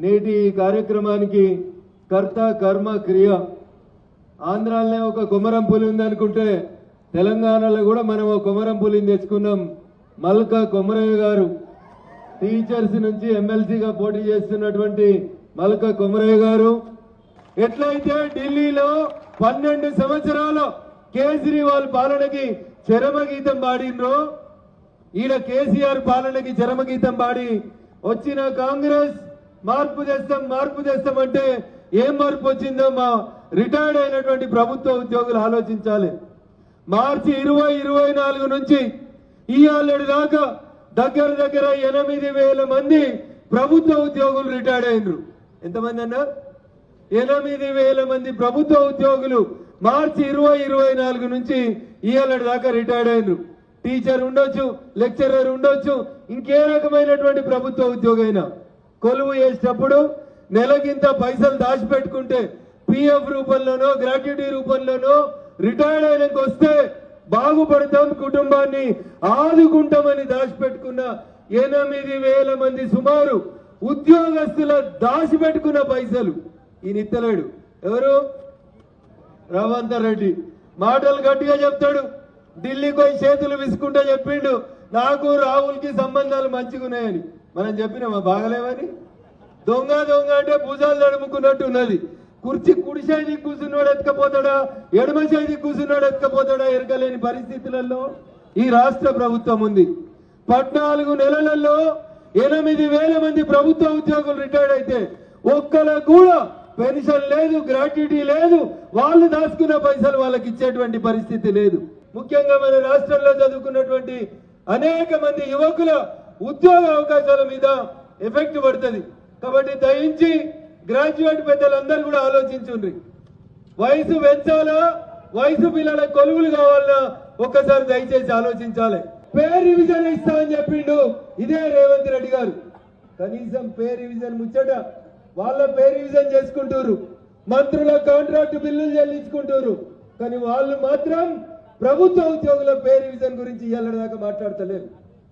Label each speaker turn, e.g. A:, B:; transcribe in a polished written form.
A: నేటి ఈ కార్యక్రమానికి కర్త కర్మ క్రియ ఆంధ్రాలోనే ఒక కొమరం పులి ఉందనుకుంటే తెలంగాణలో కూడా మనం ఒక కొమరం పులిని తెచ్చుకున్నాం. మల్కా కొమరయ్య గారు టీచర్స్ నుంచి ఎమ్మెల్సీగా పోటీ చేస్తున్నటువంటి మల్కా కొమరయ్య గారు ఎట్లయితే ఢిల్లీలో 12 సంవత్సరాల కేజ్రీవాల్ పాలనకి చరమగీతం పాడినరో ఈడ కేసీఆర్ పాలనకి చరమగీతం పాడి వచ్చిన కాంగ్రెస్ మార్పు తెస్తాం అంటే ఏం మార్పు వచ్చిందో మా రిటైర్డ్ అయినటువంటి ప్రభుత్వ ఉద్యోగులు ఆలోచించాలి. మార్చి 2024 నుంచి ఇవాళ దాకా దగ్గర 8,000 మంది ప్రభుత్వ ఉద్యోగులు రిటైర్డ్ అయినరు. ఎంతమంది అన్నా? 8,000 మంది ప్రభుత్వ ఉద్యోగులు మార్చి 2024 నుంచి ఇవాళ దాకా రిటైర్డ్ అయినరు. టీచర్ ఉండొచ్చు, లెక్చరర్ ఉండొచ్చు, ఇంకే రకమైనటువంటి ప్రభుత్వ ఉద్యోగైనా కొలువు చేసేటప్పుడు నెలకింత పైసలు దాచిపెట్టుకుంటే పిఎఫ్ రూపంలోనో గ్రాట్యుటీ రూపంలోనో రిటైర్డ్ అయినాక వస్తే బాగుపడతాం, కుటుంబాన్ని ఆదుకుంటామని దాచిపెట్టుకున్న 8,000 మంది సుమారు ఉద్యోగస్తుల దాచిపెట్టుకున్న పైసలు ఈయన ఇత్తలేడు. ఎవరు? రేవంత్ రెడ్డి మాటలు గట్టిగా చెప్తాడు, ఢిల్లీకి పోయి చేతులు విసుకుంటే చెప్పిండు నాకు రాహుల్కి సంబంధాలు మంచిగున్నాయని. మనం చెప్పినామా బాగలేవని? దొంగ అంటే భుజాలు తడుముకున్నట్టు ఉన్నది. కుర్చీ కుడి చేతికి కూర్చున్నాడు ఎత్తుకపోతాడా, ఎడమ చేతికి కూర్చున్నాడు ఎత్తుకపోతాడా ఎరకలేని పరిస్థితులలో ఈ రాష్ట్ర ప్రభుత్వం ఉంది. 14 నెలలలో 8,000 మంది ప్రభుత్వ ఉద్యోగులు రిటైర్డ్ అయితే ఒక్కలకు కూడా పెన్షన్ లేదు, గ్రాట్యుటీ లేదు, వాళ్ళు దాచుకున్న పైసలు వాళ్ళకి ఇచ్చేటువంటి పరిస్థితి లేదు. ముఖ్యంగా మన రాష్ట్రంలో చదువుకున్నటువంటి అనేక మంది యువకుల ఉద్యోగ అవకాశాల మీద ఎఫెక్ట్ పడుతుంది. కాబట్టి దయించి గ్రాడ్యుయేట్ పెద్దలందరూ కూడా ఆలోచించుండ్రి. వయసు పెంచాలా, వయసు పిల్లల కొలువులు కావాలన్నా ఒక్కసారి దయచేసి ఆలోచించాలి. పే రివిజన్ ఇస్తా అని చెప్పిండు ఇదే రేవంత్ రెడ్డి గారు. కనీసం పే రివిజన్ ముచ్చట వాళ్ళ పే రివిజన్ చేసుకుంటారు, మంత్రుల కాంట్రాక్ట్ బిల్లులు చెల్లించుకుంటారు, కానీ వాళ్ళు మాత్రం ప్రభుత్వ ఉద్యోగుల పే రివిజన్ గురించి ఇవాళ దాకా మాట్లాడతలేరు.